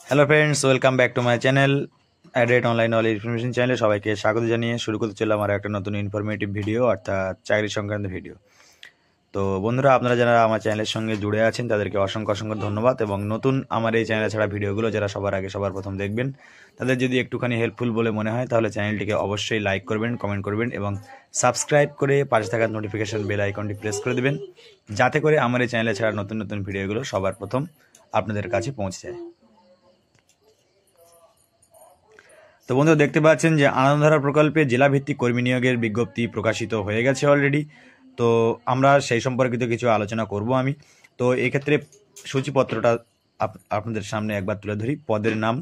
Hello friends, welcome back to my channel অ্যাডেট online knowledge information চ্যানেলে সবাইকে স্বাগত জানিয়ে শুরু করতে চললাম আমার একটা নতুন ইনফরমেটিভ ভিডিও অর্থাৎ চাকরি সংক্রান্ত ভিডিও। তো বন্ধুরা, আপনারা যারা আমার চ্যানেলের সঙ্গে জুড়ে আছেন তাদেরকে অসংখ্য অসংখ্য ধন্যবাদ, এবং নতুন আমার এই চ্যানেলে ছাড়া ভিডিওগুলো যারা সবার আগে সবার প্রথম দেখবেন তাদের যদি একটুখানি হেল্পফুল বলে মনে হয় তাহলে চ্যানেলটিকে অবশ্যই লাইক করবেন, কমেন্ট করবেন এবং সাবস্ক্রাইব করে পাশে থাকা নোটিফিকেশন বেল আইকনটি প্রেস করে দেবেন, যাতে করে আমার এই চ্যানেলে ছাড়া নতুন নতুন ভিডিওগুলো সবার প্রথম আপনাদের কাছে পৌঁছে যায়। তো বন্ধুরা, দেখতে পাচ্ছেন যে আনন্দধারা প্রকল্পে জেলাভিত্তিক কর্মী নিয়োগের বিজ্ঞপ্তি প্রকাশিত হয়ে গেছে অলরেডি। তো আমরা সেই সম্পর্কিত কিছু আলোচনা করব আমি। তো এক্ষেত্রে সূচিপত্রটা আপনাদের সামনে একবার তুলে ধরি। পদের নাম,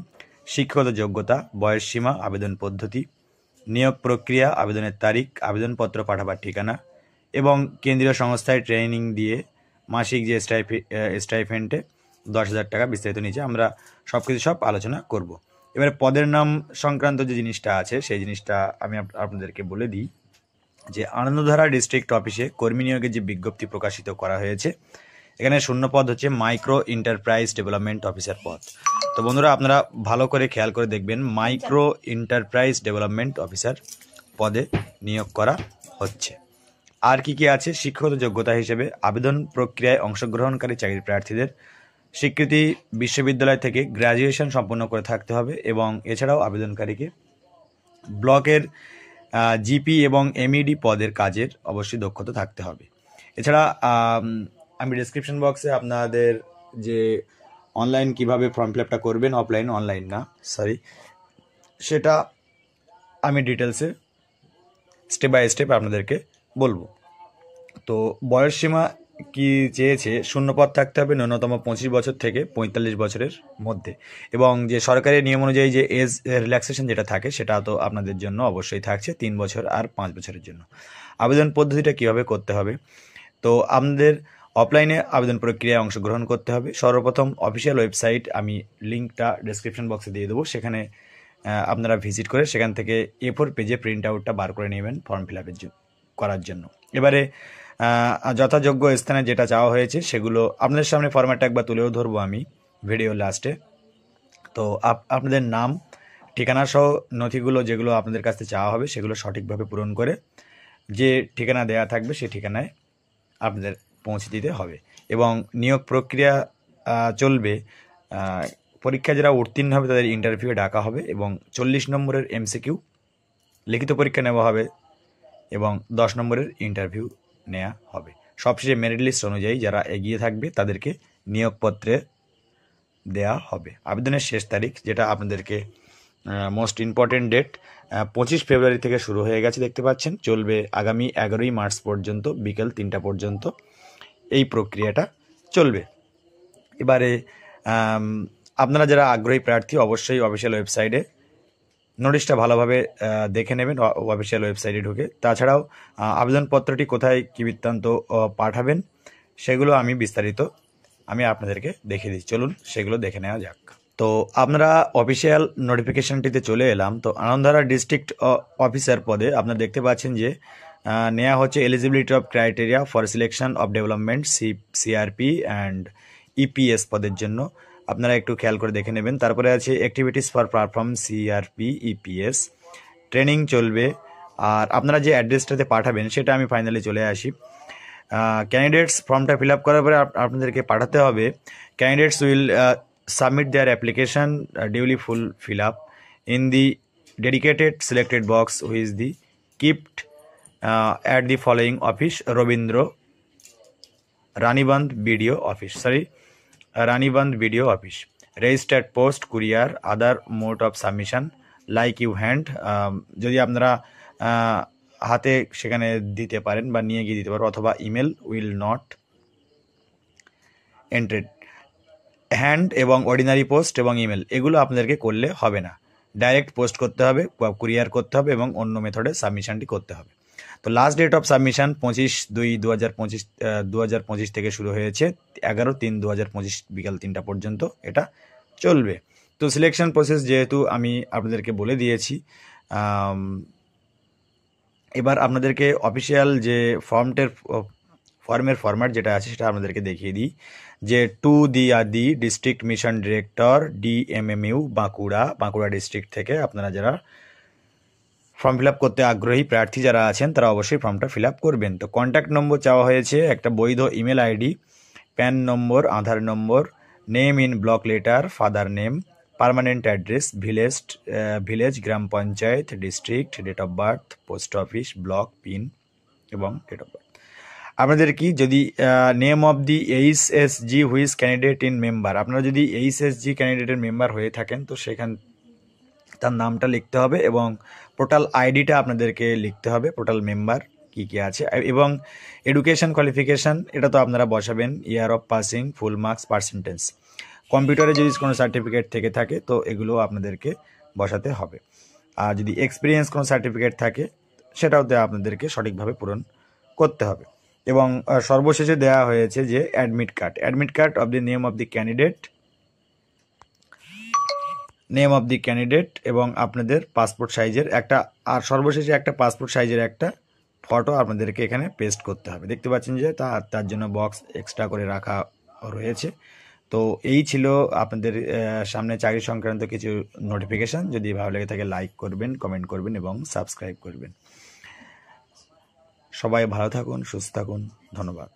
শিক্ষাগত যোগ্যতা, বয়সসীমা, আবেদন পদ্ধতি, নিয়োগ প্রক্রিয়া, আবেদনের তারিখ, আবেদনপত্র পাঠাবার ঠিকানা এবং কেন্দ্রীয় সংস্থায় ট্রেনিং দিয়ে মাসিক যে স্টাইপেন্ডে 10,000 টাকা বিস্তারিত নিচে আমরা সব আলোচনা করব। এবারে পদের নাম সংক্রান্ত যে জিনিসটা আছে সেই জিনিসটা আমি আপনাদেরকে বলে দিই যে আনন্দধারা ডিস্ট্রিক্ট অফিসে কর্মী নিয়োগের যে বিজ্ঞপ্তি প্রকাশিত করা হয়েছে, এখানে শূন্য পদ হচ্ছে মাইক্রো এন্টারপ্রাইজ ডেভেলপমেন্ট অফিসার পদ। তো বন্ধুরা, আপনারা ভালো করে খেয়াল করে দেখবেন, মাইক্রো এন্টারপ্রাইজ ডেভেলপমেন্ট অফিসার পদে নিয়োগ করা হচ্ছে। আর কি কি আছে? শিক্ষাগত যোগ্যতা হিসেবে আবেদন প্রক্রিয়ায় অংশগ্রহণকারী চাকরি প্রার্থীদের স্বীকৃতি বিশ্ববিদ্যালয় থেকে গ্র্যাজুয়েশন সম্পন্ন করে থাকতে হবে, এবং এছাড়াও আবেদনকারীকে ব্লকের জিপি এবং এমইডি পদের কাজের অবশ্যই দক্ষতা থাকতে হবে। এছাড়া আমি ডিসক্রিপশন বক্সে আপনাদের যে অনলাইন কিভাবে ফর্ম ফিল আপটা করবেন, অনলাইন না সরি, সেটা আমি ডিটেলসে স্টেপ বাই স্টেপ আপনাদেরকে বলবো। তো বয়সসীমা কি চেয়েছে? শূন্যপদ থাকতে হবে ন্যূনতম 25 বছর থেকে 45 বছরের মধ্যে, এবং যে সরকারি নিয়ম অনুযায়ী যে এজ রিল্যাক্সেশন যেটা থাকে সেটা তো আপনাদের জন্য অবশ্যই থাকছে 3 বছর আর 5 বছরের জন্য। আবেদন পদ্ধতিটা কিভাবে করতে হবে? তো আপনাদের অফলাইনে আবেদন প্রক্রিয়ায় অংশগ্রহণ করতে হবে। সর্বপ্রথম অফিসিয়াল ওয়েবসাইট, আমি লিঙ্কটা ডেসক্রিপশন বক্সে দিয়ে দেবো, সেখানে আপনারা ভিজিট করে সেখান থেকে A4 পেজে প্রিন্ট আউটটা বার করে নেবেন ফর্ম ফিল আপের করার জন্য। এবারে যথাযোগ্য স্থানে যেটা চাওয়া হয়েছে সেগুলো আপনাদের সামনে ফরম্যাটটা একবার তুলেও ধরবো আমি ভিডিও লাস্টে। তো আপনাদের নাম, ঠিকানা সহ নথিগুলো যেগুলো আপনাদের কাছ থেকে চাওয়া হবে সেগুলো সঠিকভাবে পূরণ করে যে ঠিকানা দেওয়া থাকবে সেই ঠিকানায় আপনাদের পৌঁছে দিতে হবে, এবং নিয়োগ প্রক্রিয়া চলবে। পরীক্ষা যারা উত্তীর্ণ হবে তাদের ইন্টারভিউ ডাকা হবে, এবং 40 নম্বরের এমসিকিউ লিখিত পরীক্ষা নেওয়া হবে, এবং 10 নম্বরের ইন্টারভিউ নেওয়া হবে। সবশেষে মেরিট লিস্ট অনুযায়ী যারা এগিয়ে থাকবে তাদেরকে নিয়োগপত্রে দেয়া হবে। আবেদনের শেষ তারিখ, যেটা আপনাদেরকে মোস্ট ইম্পর্টেন্ট ডেট, 25 ফেব্রুয়ারি থেকে শুরু হয়ে গেছে দেখতে পাচ্ছেন, চলবে আগামী 11ই মার্চ পর্যন্ত বিকেল 3টা পর্যন্ত এই প্রক্রিয়াটা চলবে। এবারে আপনারা যারা আগ্রহী প্রার্থী অবশ্যই অফিসিয়াল ওয়েবসাইটে নোটিশটা ভালোভাবে দেখে নেবেন, অফিসিয়াল ওয়েবসাইটে ঢুকে। তাছাড়াও আবেদনপত্রটি কোথায় কী বৃত্তান্ত পাঠাবেন সেগুলো আমি বিস্তারিত আপনাদেরকে দেখিয়ে দিচ্ছি, চলুন সেগুলো দেখে নেওয়া যাক। তো আপনারা অফিসিয়াল নোটিফিকেশনটিতে চলে এলাম। তো আনন্দধারা ডিস্ট্রিক্ট অফিসার পদে আপনারা দেখতে পাচ্ছেন যে নেওয়া হচ্ছে eligibility of criteria for selection of development CRP and EPS পদের জন্য। আপনারা একটু খেয়াল করে দেখে নেবেন। তারপরে আছে activities for perform CRP EPS, training চলবে। আর আপনারা যে অ্যাড্রেসটাতে পাঠাবেন সেটা আমি ফাইনালি চলে আসি। ক্যান্ডিডেটস ফর্মটা ফিল আপ করার পরে আপনাদেরকে পাঠাতে হবে। Candidates will submit their application duly fill up in the dedicated selected box which is the kept at the following office: Robindro Ranibandh BDO office, Ranibandh BDO office, registered post, courier, other mode of submission like you hand, যদি আপনারা হাতে সেখানে দিতে পারেন বা নিয়ে গিয়ে দিতে পারেন, অথবা ইমেল উইল নট এন্ট্রেড, হ্যান্ড এবং অর্ডিনারি পোস্ট এবং ইমেল এগুলো আপনাদেরকে করলে হবে না, ডাইরেক্ট পোস্ট করতে হবে, কুরিয়ার করতে হবে এবং অন্য মেথডে সাবমিশনটি করতে হবে। তো লাস্ট ডেট অফ সাবমিশন 25/2/2025 থেকে শুরু হয়েছে, 11/3/2025 বিকাল 3টা পর্যন্ত এটা চলবে। তো সিলেকশন প্রসেস যেহেতু আমি আপনাদেরকে বলে দিয়েছি, এবার আপনাদেরকে অফিসিয়াল যে ফর্মের ফরম্যাট যেটা আছে সেটা আপনাদেরকে দেখিয়ে দিই, যে to the district mission director DMMU Bankura district থেকে আপনারা যারা ফর্ম ফিল আপ করতে আগ্রহী প্রার্থী যারা আছেন তারা অবশ্যই ফর্মটা ফিল আপ করবেন। তো কন্ট্যাক্ট নম্বর চাওয়া হয়েছে, একটা বৈধ email ID, PAN number, Aadhaar number, name in block letter, father name, permanent address, village, গ্রাম panchayat, district, date of birth, post office, block, pin এবং ডেট অফ বার্থ। আপনাদের কি যদি name of the HSG whose candidate in member, আপনারা যদি HSG ক্যান্ডিডেটের member হয়ে থাকেন তো সেখান তার নামটা লিখতে হবে এবং পোর্টাল আইডিটা আপনাদেরকে লিখতে হবে, পোর্টাল মেম্বার কী কী আছে, এবং এডুকেশন কোয়ালিফিকেশান এটা তো আপনারা বসাবেন, year of passing, full marks, percentage. কম্পিউটারে যদি কোনো সার্টিফিকেট থেকে থাকে তো এগুলো আপনাদেরকে বসাতে হবে। আর যদি এক্সপিরিয়েন্স কোনো সার্টিফিকেট থাকে সেটাওতে আপনাদেরকে সঠিকভাবে পূরণ করতে হবে। এবং সর্বশেষে দেওয়া হয়েছে যে admit card of the name of the candidate এবং আপনাদের পাসপোর্ট সাইজের একটা, আর সর্বশেষে একটা পাসপোর্ট সাইজের একটা ফটো আপনাদেরকে এখানে পেস্ট করতে হবে। দেখতে পাচ্ছেন যে তার জন্য বক্স এক্সট্রা করে রাখা রয়েছে। তো এই ছিল আপনাদের সামনে চাকরি সংক্রান্ত কিছু নোটিফিকেশান। যদি ভালো লেগে থাকে লাইক করবেন, কমেন্ট করবেন এবং সাবস্ক্রাইব করবেন। সবাই ভালো থাকুন, সুস্থ থাকুন, ধন্যবাদ।